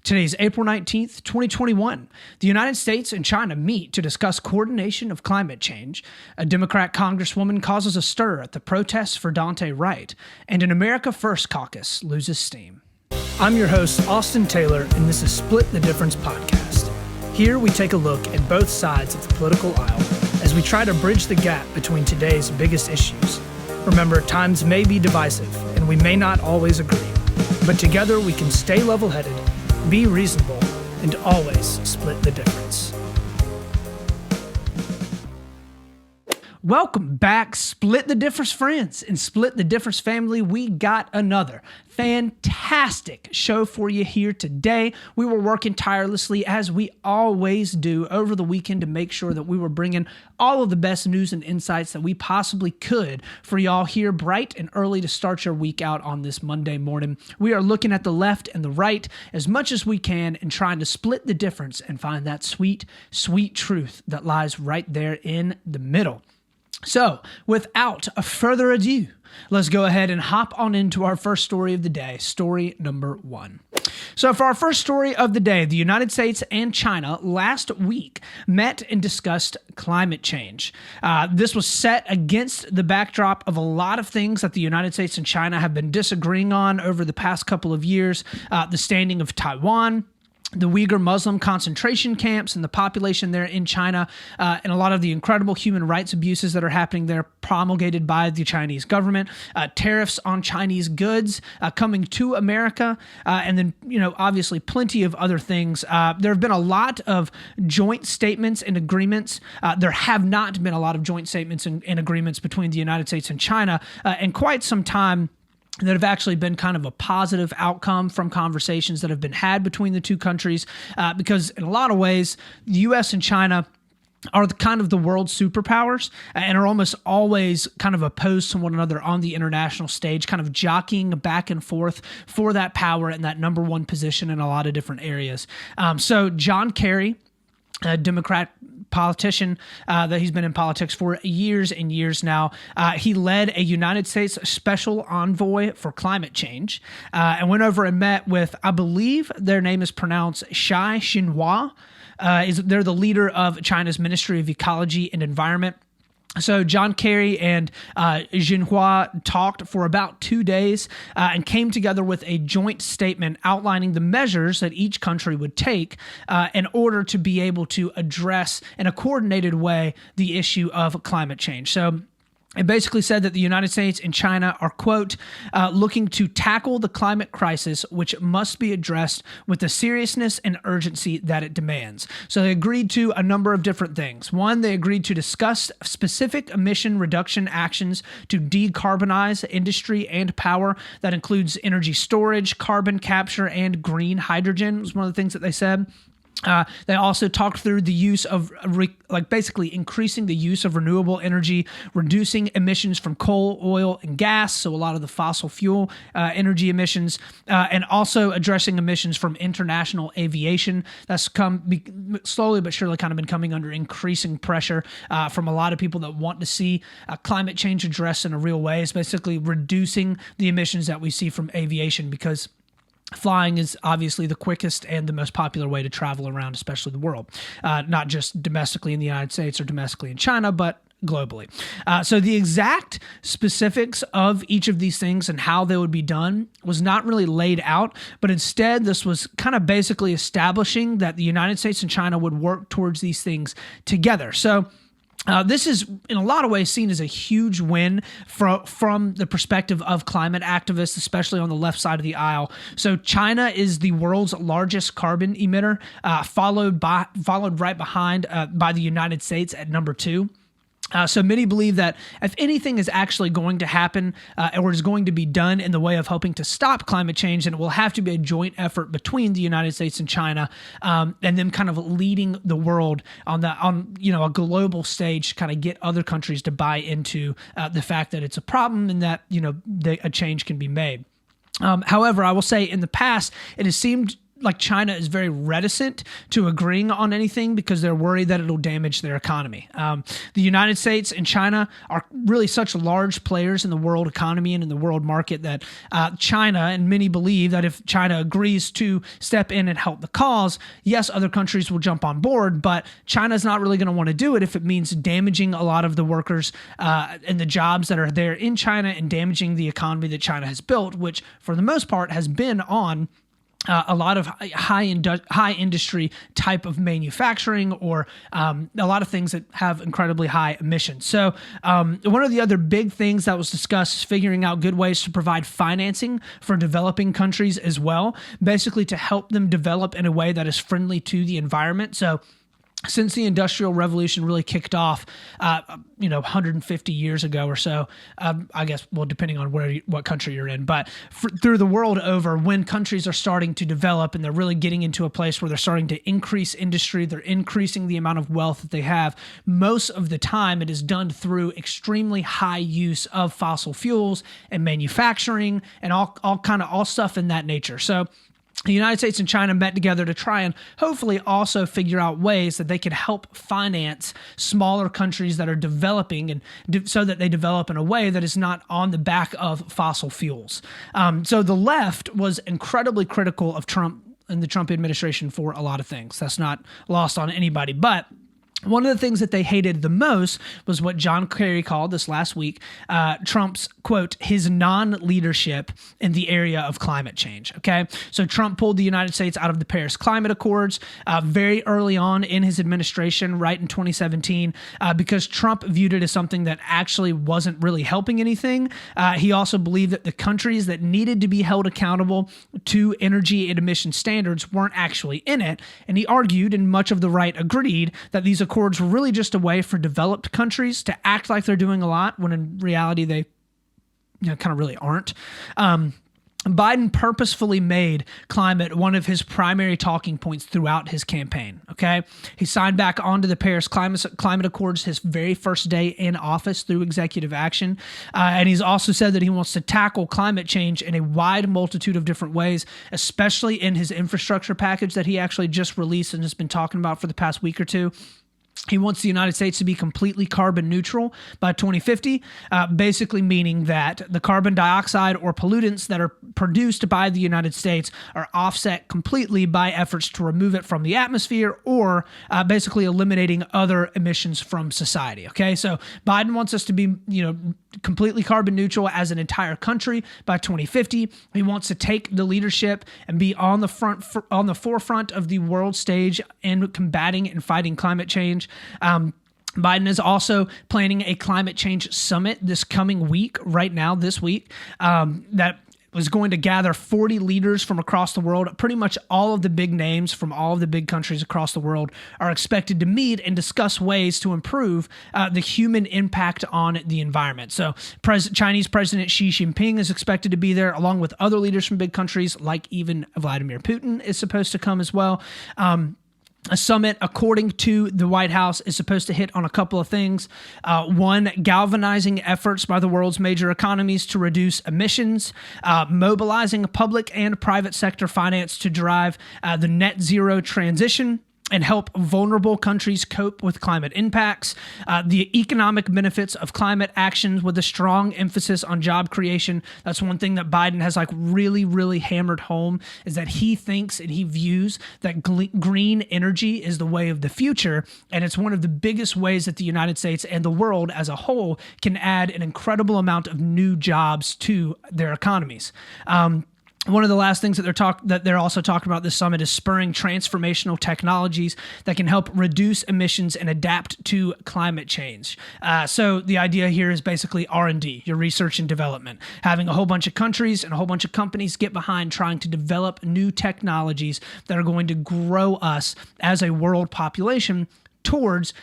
Today's April 19th, 2021. The United States and China meet to discuss coordination of climate change. A Democrat congresswoman causes a stir at the protests for Daunte Wright. And an America First Caucus loses steam. I'm your host, Austin Taylor, and this is Split the Difference podcast. Here we take a look at both sides of the political aisle as we try to bridge the gap between today's biggest issues. Remember, times may be divisive, and we may not always agree. But together we can stay level-headed, be reasonable, and always split the difference. Welcome back, Split the Difference friends. And Split the Difference family, we got another fantastic show for you here today. We were working tirelessly, as we always do, over the weekend to make sure that we were bringing all of the best news and insights that we possibly could for y'all here bright and early to start your week out on this Monday morning. We are looking at the left and the right as much as we can and trying to split the difference and find that sweet, sweet truth that lies right there in the middle. So, without further ado, let's go ahead and hop on into our first story of the day, story number one. So for our first story of the day, the United States and China last week met and discussed climate change. This was set against the backdrop of a lot of things that the United States and China have been disagreeing on over the past couple of years, the standing of Taiwan, the Uyghur Muslim concentration camps and the population there in China, and a lot of the incredible human rights abuses that are happening there promulgated by the Chinese government, tariffs on Chinese goods coming to America, and then, obviously plenty of other things. There have been a lot of joint statements and agreements. There have not been a lot of joint statements and agreements between the United States and China in quite some time that have actually been kind of a positive outcome from conversations that have been had between the two countries, because in a lot of ways, the U.S. and China are kind of the world superpowers and are almost always kind of opposed to one another on the international stage, kind of jockeying back and forth for that power and that number one position in a lot of different areas. So John Kerry, a Democrat politician that he's been in politics for years and years now. He led a United States special envoy for climate change and went over and met with, I believe their name is pronounced Shai Xinhua. They're the leader of China's Ministry of Ecology and Environment. So John Kerry and Xinhua talked for about 2 days and came together with a joint statement outlining the measures that each country would take in order to be able to address in a coordinated way the issue of climate change. So it basically said that the United States and China are, quote, looking to tackle the climate crisis, which must be addressed with the seriousness and urgency that it demands. So they agreed to a number of different things. One, they agreed to discuss specific emission reduction actions to decarbonize industry and power. That includes energy storage, carbon capture, and green hydrogen was one of the things that they said. They also talked through the use of, basically increasing the use of renewable energy, reducing emissions from coal, oil, and gas, so a lot of the fossil fuel energy emissions, and also addressing emissions from international aviation. That's slowly but surely kind of been coming under increasing pressure from a lot of people that want to see climate change addressed in a real way. It's basically reducing the emissions that we see from aviation, because flying is obviously the quickest and the most popular way to travel around, especially the world, not just domestically in the United States or domestically in China, but globally. So the exact specifics of each of these things and how they would be done was not really laid out, but instead this was kind of basically establishing that the United States and China would work towards these things together. So this is, in a lot of ways, seen as a huge win from the perspective of climate activists, especially on the left side of the aisle. So China is the world's largest carbon emitter, followed right behind by the United States at number 2. So many believe that if anything is actually going to happen or is going to be done in the way of helping to stop climate change, then it will have to be a joint effort between the United States and China, and them kind of leading the world on a global stage to kind of get other countries to buy into the fact that it's a problem and that a change can be made. However, I will say in the past, it has seemed like China is very reticent to agreeing on anything because they're worried that it'll damage their economy. The United States and China are really such large players in the world economy and in the world market that China, and many believe that if China agrees to step in and help the cause, yes, other countries will jump on board, but China's not really going to want to do it if it means damaging a lot of the workers and the jobs that are there in China and damaging the economy that China has built, which for the most part has been on a lot of high industry type of manufacturing, or a lot of things that have incredibly high emissions. So one of the other big things that was discussed is figuring out good ways to provide financing for developing countries as well, basically to help them develop in a way that is friendly to the environment. So since the Industrial Revolution really kicked off, 150 years ago or so, I guess, well, depending on what country you're in, but through the world over, when countries are starting to develop and they're really getting into a place where they're starting to increase industry, they're increasing the amount of wealth that they have, most of the time it is done through extremely high use of fossil fuels and manufacturing and all stuff in that nature. So the United States and China met together to try and hopefully also figure out ways that they could help finance smaller countries that are developing, and so that they develop in a way that is not on the back of fossil fuels. So the left was incredibly critical of Trump and the Trump administration for a lot of things. That's not lost on anybody, but one of the things that they hated the most was what John Kerry called this last week, Trump's, quote, his non-leadership in the area of climate change, okay? So Trump pulled the United States out of the Paris Climate Accords very early on in his administration, right in 2017, because Trump viewed it as something that actually wasn't really helping anything. He also believed that the countries that needed to be held accountable to energy and emission standards weren't actually in it, and he argued, and much of the right agreed, that these accords were really just a way for developed countries to act like they're doing a lot when in reality they kind of really aren't. Biden purposefully made climate one of his primary talking points throughout his campaign, okay? He signed back onto the Paris Climate Accords his very first day in office through executive action, and he's also said that he wants to tackle climate change in a wide multitude of different ways, especially in his infrastructure package that he actually just released and has been talking about for the past week or two. He wants the United States to be completely carbon neutral by 2050, basically meaning that the carbon dioxide or pollutants that are produced by the United States are offset completely by efforts to remove it from the atmosphere, or basically eliminating other emissions from society. Okay, so Biden wants us to be, completely carbon neutral as an entire country by 2050. He wants to take the leadership and be on the forefront of the world stage in combating and fighting climate change. Biden is also planning a climate change summit this coming week, right now, this week, that was going to gather 40 leaders from across the world. Pretty much all of the big names from all of the big countries across the world are expected to meet and discuss ways to improve the human impact on the environment. So Chinese President Xi Jinping is expected to be there, along with other leaders from big countries, like even Vladimir Putin is supposed to come as well. A summit, according to the White House, is supposed to hit on a couple of things. One, galvanizing efforts by the world's major economies to reduce emissions, mobilizing public and private sector finance to drive the net zero transition and help vulnerable countries cope with climate impacts, the economic benefits of climate actions with a strong emphasis on job creation. That's one thing that Biden has really, really hammered home, is that he thinks and he views that green energy is the way of the future. And it's one of the biggest ways that the United States and the world as a whole can add an incredible amount of new jobs to their economies. One of the last things that they're also talking about this summit is spurring transformational technologies that can help reduce emissions and adapt to climate change. So the idea here is basically R&D, your research and development, having a whole bunch of countries and a whole bunch of companies get behind trying to develop new technologies that are going to grow us as a world population towards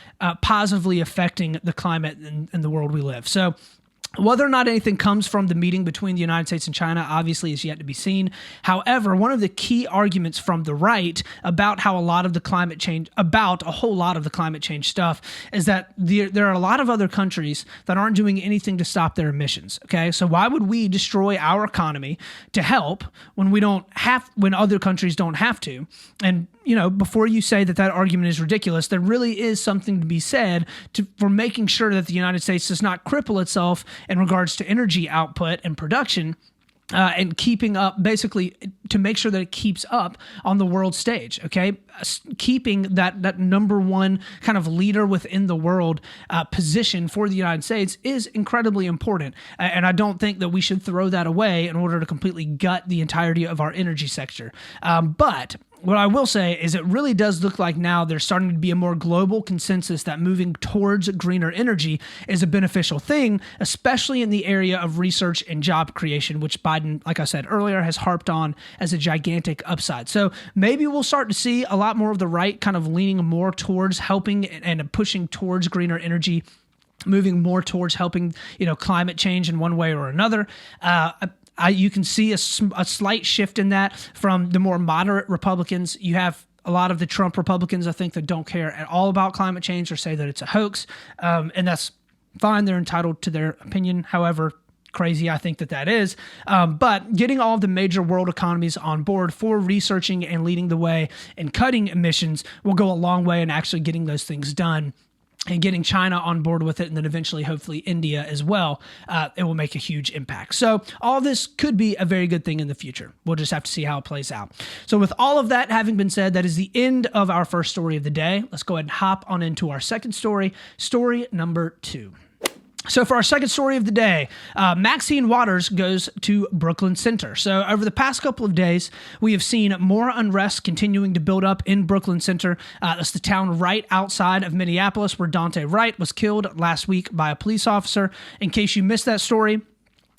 positively affecting the climate and the world we live. So Whether or not anything comes from the meeting between the United States and China obviously is yet to be seen. However, one of the key arguments from the right about a whole lot of the climate change stuff is that there are a lot of other countries that aren't doing anything to stop their emissions. Okay, so why would we destroy our economy to help when other countries don't have to? And before you say that argument is ridiculous, there really is something to be said for making sure that the United States does not cripple itself in regards to energy output and production, and keeping up, basically, to make sure that it keeps up on the world stage, okay? Keeping that number one kind of leader within the world position for the United States is incredibly important. And I don't think that we should throw that away in order to completely gut the entirety of our energy sector. But what I will say is it really does look like now there's starting to be a more global consensus that moving towards greener energy is a beneficial thing, especially in the area of research and job creation, which Biden, like I said earlier, has harped on as a gigantic upside. So maybe we'll start to see a lot more of the right kind of leaning more towards helping and pushing towards greener energy, moving more towards helping, climate change in one way or another. You can see a slight shift in that from the more moderate Republicans. You have a lot of the Trump Republicans, I think, that don't care at all about climate change or say that it's a hoax. And that's fine. They're entitled to their opinion. However crazy I think that is. But getting all of the major world economies on board for researching and leading the way and cutting emissions will go a long way in actually getting those things done. And getting China on board with it, and then eventually, hopefully, India as well, it will make a huge impact. So all this could be a very good thing in the future. We'll just have to see how it plays out. So with all of that having been said, that is the end of our first story of the day. Let's go ahead and hop on into our second story, story number 2. So for our second story of the day, Maxine Waters goes to Brooklyn Center. So over the past couple of days, we have seen more unrest continuing to build up in Brooklyn Center. That's the town right outside of Minneapolis where Daunte Wright was killed last week by a police officer. In case you missed that story,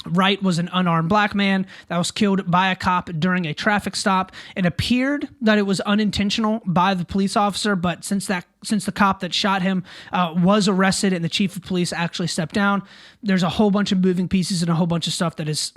Wright was an unarmed black man that was killed by a cop during a traffic stop. It appeared that it was unintentional by the police officer, but since the cop that shot him was arrested and the chief of police actually stepped down, there's a whole bunch of moving pieces and a whole bunch of stuff that is,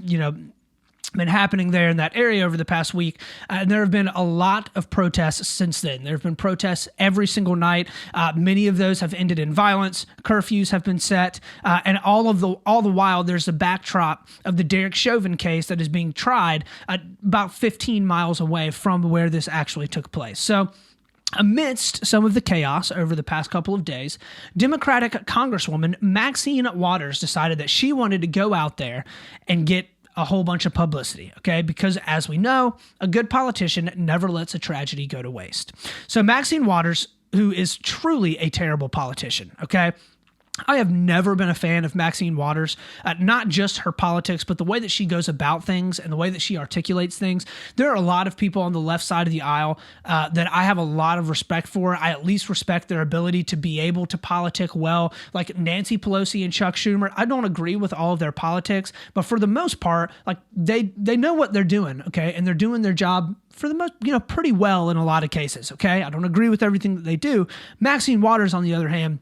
been happening there in that area over the past week. And there have been a lot of protests since then. There have been protests every single night. Many of those have ended in violence. Curfews have been set. And all the while, there's a backdrop of the Derek Chauvin case that is being tried about 15 miles away from where this actually took place. So amidst some of the chaos over the past couple of days, Democratic Congresswoman Maxine Waters decided that she wanted to go out there and get a whole bunch of publicity, okay? Because as we know, a good politician never lets a tragedy go to waste. So Maxine Waters, who is truly a terrible politician, okay? I have never been a fan of Maxine Waters, not just her politics, but the way that she goes about things and the way that she articulates things. There are a lot of people on the left side of the aisle that I have a lot of respect for. I at least respect their ability to be able to politic well, like Nancy Pelosi and Chuck Schumer. I don't agree with all of their politics, but for the most part, like they know what they're doing, okay? And they're doing their job for the most, pretty well in a lot of cases, okay? I don't agree with everything that they do. Maxine Waters, on the other hand,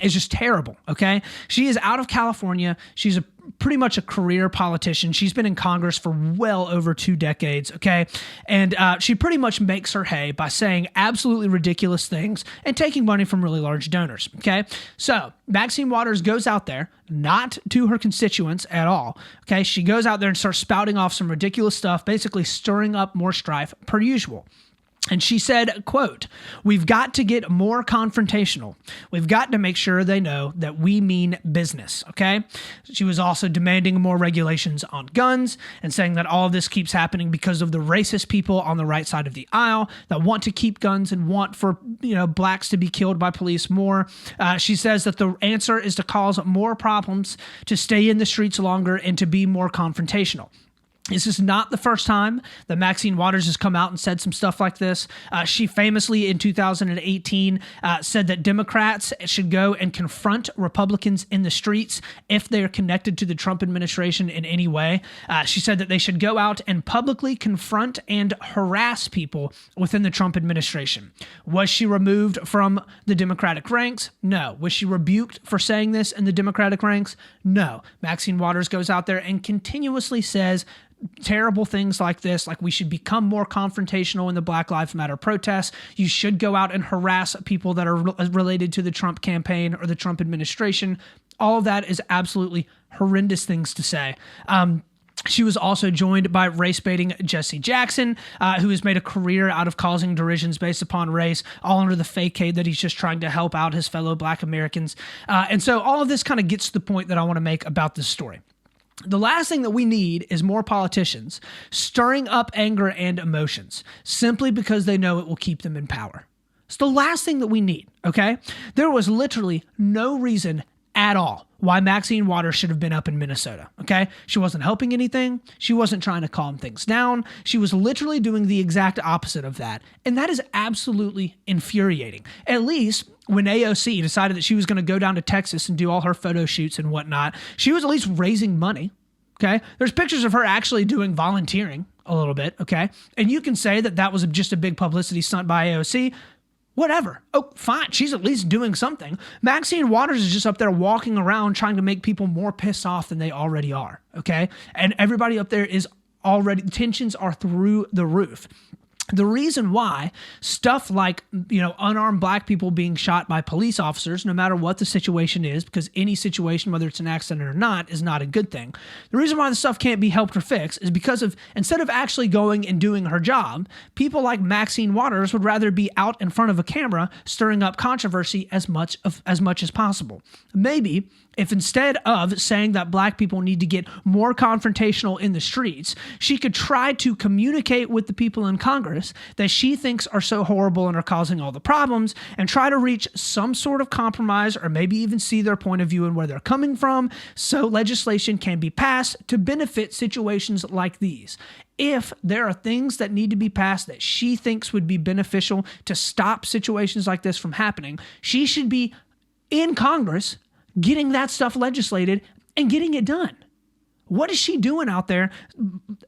is just terrible, okay? She is out of California. She's pretty much a career politician. She's been in Congress for well over 2 decades, okay? And she pretty much makes her hay by saying absolutely ridiculous things and taking money from really large donors, okay? So Maxine Waters goes out there, not to her constituents at all, okay? She goes out there and starts spouting off some ridiculous stuff, basically stirring up more strife per usual. And she said, quote, "We've got to get more confrontational. We've got to make sure they know that we mean business," okay? She was also demanding more regulations on guns and saying that all of this keeps happening because of the racist people on the right side of the aisle that want to keep guns and want for, blacks to be killed by police more. She says that the answer is to cause more problems, to stay in the streets longer, and to be more confrontational. This is not the first time that Maxine Waters has come out and said some stuff like this. She famously in 2018 said that Democrats should go and confront Republicans in the streets if they are connected to the Trump administration in any way. She said that they should go out and publicly confront and harass people within the Trump administration. Was she removed from the Democratic ranks? No. Was she rebuked for saying this in the Democratic ranks? No. Maxine Waters goes out there and continuously says terrible things like this, like we should become more confrontational in the Black Lives Matter protests. You should go out and harass people that are related to the Trump campaign or the Trump administration. All of that is absolutely horrendous things to say. She was also joined by race-baiting Jesse Jackson, who has made a career out of causing derisions based upon race, all under the facade that he's just trying to help out his fellow Black Americans. And so all of this kind of gets to the point that I want to make about this story. The last thing that we need is more politicians stirring up anger and emotions simply because they know it will keep them in power. It's the last thing that we need, okay? There was literally no reason at all why Maxine Waters should have been up in Minnesota, okay? She wasn't helping anything. She wasn't trying to calm things down. She was literally doing the exact opposite of that, and that is absolutely infuriating. At least when AOC decided that she was going to go down to Texas and do all her photo shoots and whatnot, she was at least raising money, okay? There's pictures of her actually doing volunteering a little bit, okay? And you can say that that was just a big publicity stunt by AOC. Whatever. Oh, fine. She's at least doing something. Maxine Waters is just up there walking around trying to make people more pissed off than they already are, okay? And everybody up there is already, tensions are through the roof. The reason why stuff like, unarmed Black people being shot by police officers, no matter what the situation is, because any situation, whether it's an accident or not, is not a good thing. The reason why the stuff can't be helped or fixed is because of, instead of actually going and doing her job, people like Maxine Waters would rather be out in front of a camera stirring up controversy as much as possible. Maybe if instead of saying that Black people need to get more confrontational in the streets, she could try to communicate with the people in Congress that she thinks are so horrible and are causing all the problems, and try to reach some sort of compromise or maybe even see their point of view and where they're coming from so legislation can be passed to benefit situations like these. If there are things that need to be passed that she thinks would be beneficial to stop situations like this from happening, she should be in Congress getting that stuff legislated and getting it done. What is she doing out there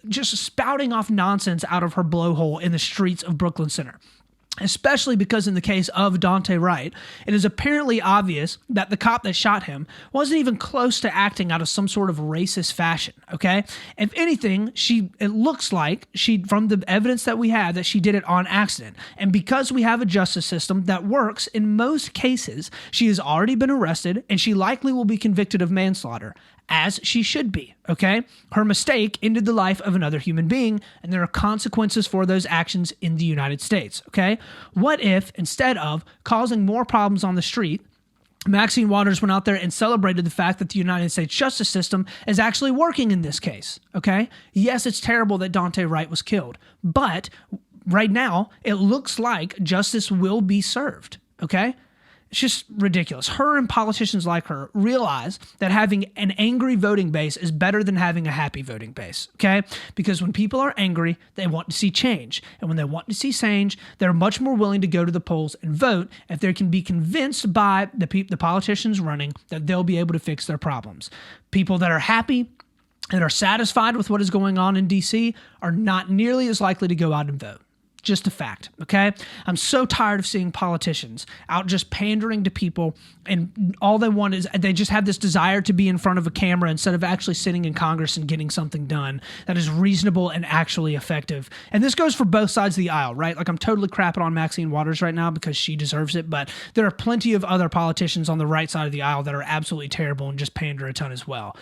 just spouting off nonsense out of her blowhole in the streets of Brooklyn Center? Especially because in the case of Daunte Wright, it is apparently obvious that the cop that shot him wasn't even close to acting out of some sort of racist fashion, okay? If anything, it looks like from the evidence that we have, that she did it on accident. And because we have a justice system that works in most cases, she has already been arrested and she likely will be convicted of manslaughter, as she should be, okay? Her mistake ended the life of another human being, and there are consequences for those actions in the United States, okay? What if, instead of causing more problems on the street, Maxine Waters went out there and celebrated the fact that the United States justice system is actually working in this case, okay? Yes, it's terrible that Daunte Wright was killed, but right now, it looks like justice will be served, okay? It's just ridiculous. Her and politicians like her realize that having an angry voting base is better than having a happy voting base, okay? Because when people are angry, they want to see change. And when they want to see change, they're much more willing to go to the polls and vote if they can be convinced by the politicians running that they'll be able to fix their problems. People that are happy and are satisfied with what is going on in D.C. are not nearly as likely to go out and vote. Just a fact, okay? I'm so tired of seeing politicians out just pandering to people, and all they want is they just have this desire to be in front of a camera instead of actually sitting in Congress and getting something done that is reasonable and actually effective. And this goes for both sides of the aisle, right? Like, I'm totally crapping on Maxine Waters right now because she deserves it, but there are plenty of other politicians on the right side of the aisle that are absolutely terrible and just pander a ton as well.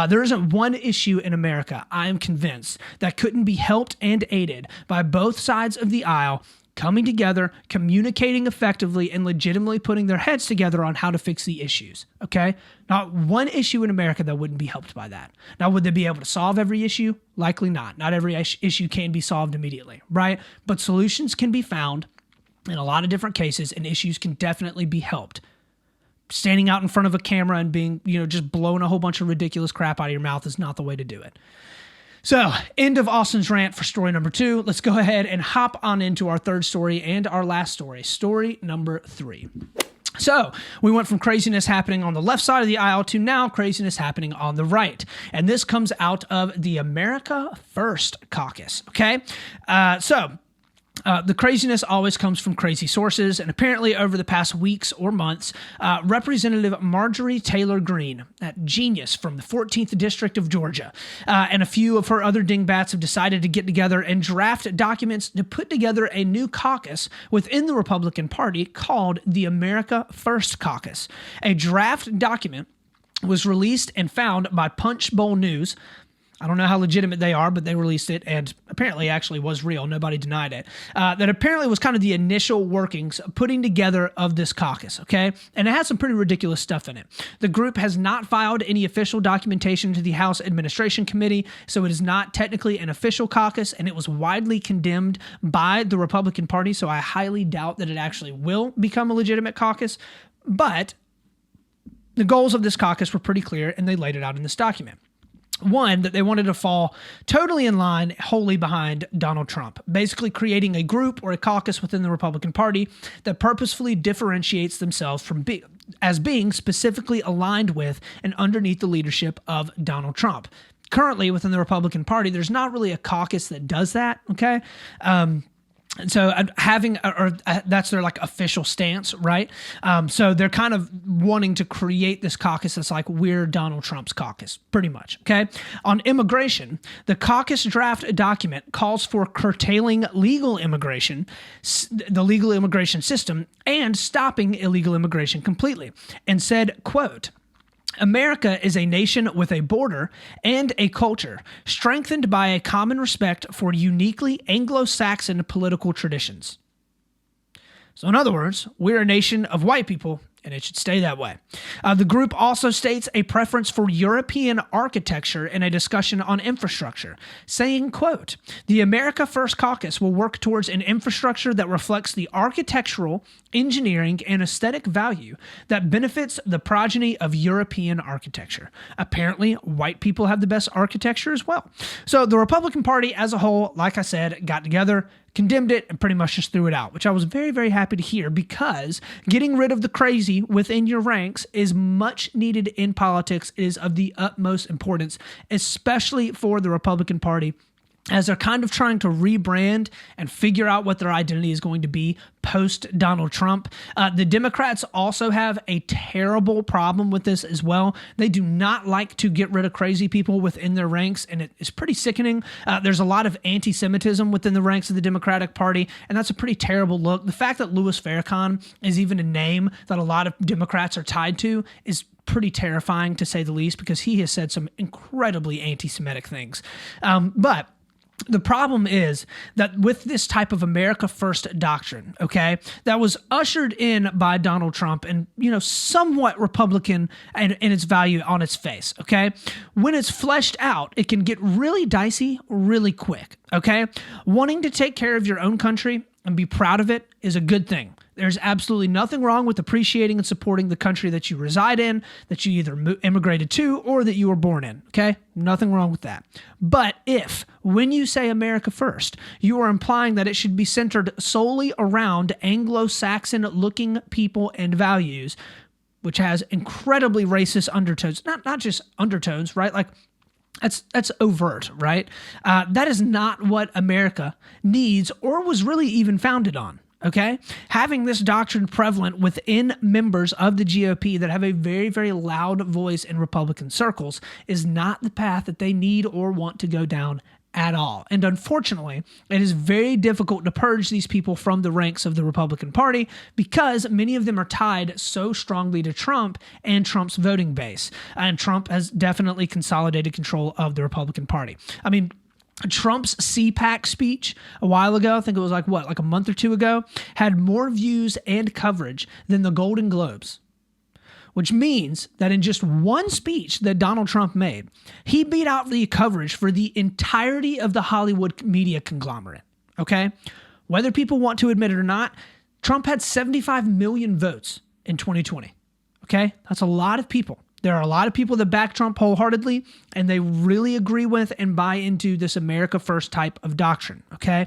There isn't one issue in America, I am convinced, that couldn't be helped and aided by both sides of the aisle coming together, communicating effectively, and legitimately putting their heads together on how to fix the issues, okay? Not one issue in America that wouldn't be helped by that. Now, would they be able to solve every issue? Likely not. Not every issue can be solved immediately, right? But solutions can be found in a lot of different cases, and issues can definitely be helped. Standing out in front of a camera and being, just blowing a whole bunch of ridiculous crap out of your mouth is not the way to do it. So, end of Austin's rant for story number 2. Let's go ahead and hop on into our third story and our last story, story number 3. So we went from craziness happening on the left side of the aisle to now craziness happening on the right. And this comes out of the America First Caucus, okay? The craziness always comes from crazy sources, and apparently over the past weeks or months, Representative Marjorie Taylor Greene, that genius from the 14th District of Georgia, and a few of her other dingbats have decided to get together and draft documents to put together a new caucus within the Republican Party called the America First Caucus. A draft document was released and found by Punchbowl News. I don't know how legitimate they are, but they released it, and apparently actually was real. Nobody denied it. That apparently was kind of the initial workings putting together of this caucus, okay? And it has some pretty ridiculous stuff in it. The group has not filed any official documentation to the House Administration Committee, so it is not technically an official caucus, and it was widely condemned by the Republican Party, so I highly doubt that it actually will become a legitimate caucus. But the goals of this caucus were pretty clear, and they laid it out in this document. One, that they wanted to fall totally in line, wholly behind Donald Trump, basically creating a group or a caucus within the Republican Party that purposefully differentiates themselves from as being specifically aligned with and underneath the leadership of Donald Trump. Currently, within the Republican Party, there's not really a caucus that does that, okay? And so that's their like official stance, right? So they're kind of wanting to create this caucus that's like, we're Donald Trump's caucus, pretty much, okay? On immigration, the caucus draft document calls for curtailing legal immigration, the legal immigration system, and stopping illegal immigration completely, and said, quote, America is a nation with a border and a culture strengthened by a common respect for uniquely Anglo-Saxon political traditions. So in other words, we're a nation of white people, and it should stay that way. The group also states a preference for European architecture in a discussion on infrastructure, saying, quote, the America First Caucus will work towards an infrastructure that reflects the architectural, engineering, and aesthetic value that benefits the progeny of European architecture. Apparently, white people have the best architecture as well. So the Republican Party as a whole, like I said, got together, condemned it, and pretty much just threw it out, which I was very, very happy to hear, because getting rid of the crazy within your ranks is much needed in politics. It is of the utmost importance, especially for the Republican Party, as they're kind of trying to rebrand and figure out what their identity is going to be post-Donald Trump. The Democrats also have a terrible problem with this as well. They do not like to get rid of crazy people within their ranks, and it is pretty sickening. There's a lot of anti-Semitism within the ranks of the Democratic Party, and that's a pretty terrible look. The fact that Louis Farrakhan is even a name that a lot of Democrats are tied to is pretty terrifying, to say the least, because he has said some incredibly anti-Semitic things. But the problem is that with this type of America First doctrine, okay, that was ushered in by Donald Trump and, somewhat Republican in its value on its face, okay, when it's fleshed out, it can get really dicey really quick, okay? Wanting to take care of your own country and be proud of it is a good thing. There's absolutely nothing wrong with appreciating and supporting the country that you reside in, that you either immigrated to, or that you were born in, okay? Nothing wrong with that. But if, when you say America First, you are implying that it should be centered solely around Anglo-Saxon-looking people and values, which has incredibly racist undertones, not just undertones, right? Like, that's overt, right? That is not what America needs or was really even founded on. Okay, having this doctrine prevalent within members of the GOP that have a very, very loud voice in Republican circles is not the path that they need or want to go down at all. And unfortunately, it is very difficult to purge these people from the ranks of the Republican Party because many of them are tied so strongly to Trump and Trump's voting base. And Trump has definitely consolidated control of the Republican Party. I mean, Trump's CPAC speech a while ago, I think it was like a month or two ago, had more views and coverage than the Golden Globes, which means that in just one speech that Donald Trump made, he beat out the coverage for the entirety of the Hollywood media conglomerate, okay? Whether people want to admit it or not, Trump had 75 million votes in 2020, okay? That's a lot of people. There are a lot of people that back Trump wholeheartedly, and they really agree with and buy into this America First type of doctrine, okay?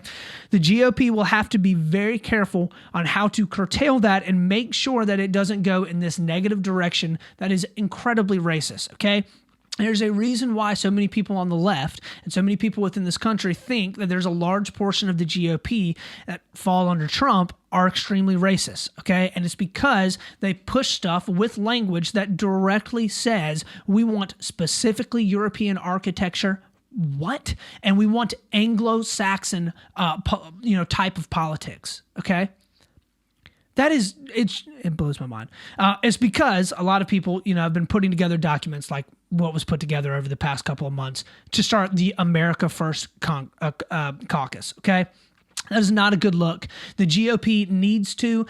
The GOP will have to be very careful on how to curtail that and make sure that it doesn't go in this negative direction that is incredibly racist, okay? There's a reason why so many people on the left and so many people within this country think that there's a large portion of the GOP that fall under Trump are extremely racist, okay? And it's because they push stuff with language that directly says we want specifically European architecture. What? And we want Anglo-Saxon, type of politics, okay? It blows my mind. It's because a lot of people, have been putting together documents like what was put together over the past couple of months to start the America First Caucus, okay? That is not a good look. The GOP needs to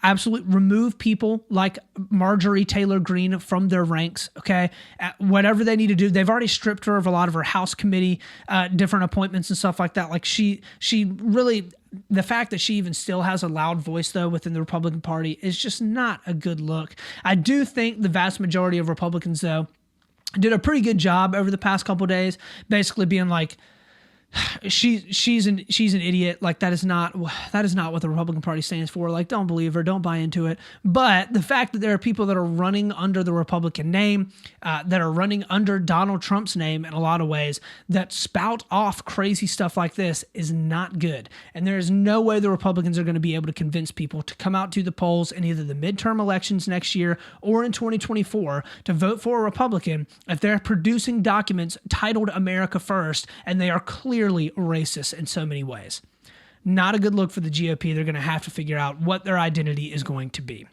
absolutely remove people like Marjorie Taylor Greene from their ranks, okay? Whatever they need to do. They've already stripped her of a lot of her House committee, different appointments and stuff like that. Like she really... The fact that she even still has a loud voice, though, within the Republican Party is just not a good look. I do think the vast majority of Republicans, though, did a pretty good job over the past couple of days, basically being like, she's an idiot. Like that is not what the Republican Party stands for. Like, don't believe her, don't buy into it. But the fact that there are people that are running under the Republican name, that are running under Donald Trump's name in a lot of ways, that spout off crazy stuff like this is not good. And there is no way the Republicans are going to be able to convince people to come out to the polls in either the midterm elections next year or in 2024 to vote for a Republican if they're producing documents titled America First and they are clearly racist in so many ways. Not a good look for the GOP. They're going to have to figure out what their identity is going to be.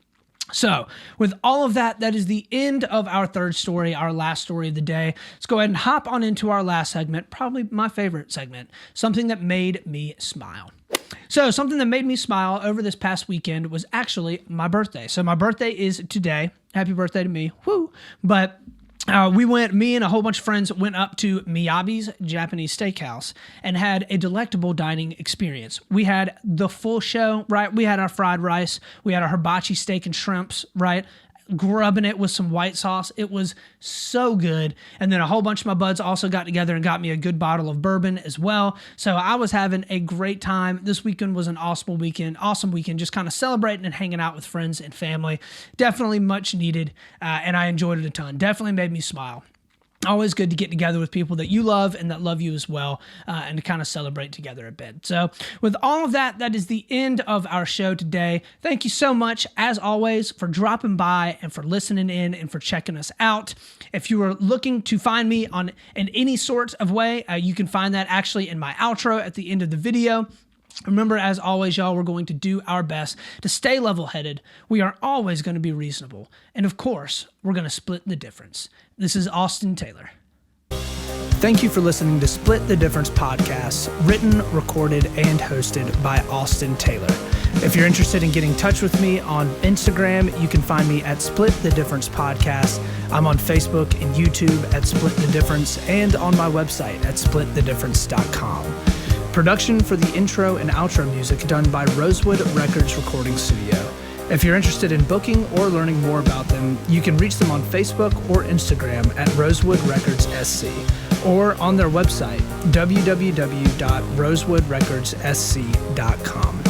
So with all of that, that is the end of our third story, our last story of the day. Let's go ahead and hop on into our last segment, probably my favorite segment, something that made me smile. So something that made me smile over this past weekend was actually my birthday. So my birthday is today. Happy birthday to me. Woo! But me and a whole bunch of friends went up to Miyabi's Japanese Steakhouse and had a delectable dining experience. We had the full show, right? We had our fried rice. We had our hibachi steak and shrimps, right? Grubbing it with some white sauce. It was so good. And then a whole bunch of my buds also got together and got me a good bottle of bourbon as well. So I was having a great time. This weekend was an awesome weekend, just kind of celebrating and hanging out with friends and family. Definitely much needed, and I enjoyed it a ton. Definitely made me smile. Always good to get together with people that you love and that love you as well, and to kind of celebrate together a bit. So with all of that, that is the end of our show today. Thank you so much, as always, for dropping by and for listening in and for checking us out. If you are looking to find me in any sort of way, you can find that actually in my outro at the end of the video. Remember, as always, y'all, we're going to do our best to stay level-headed. We are always going to be reasonable. And of course, we're going to split the difference. This is Austin Taylor. Thank you for listening to Split the Difference podcast, written, recorded, and hosted by Austin Taylor. If you're interested in getting in touch with me on Instagram, you can find me at Split the Difference Podcast. I'm on Facebook and YouTube at Split the Difference and on my website at splitthedifference.com. Production for the intro and outro music done by Rosewood Records Recording Studio. If you're interested in booking or learning more about them, you can reach them on Facebook or Instagram at Rosewood Records SC or on their website, www.rosewoodrecordssc.com.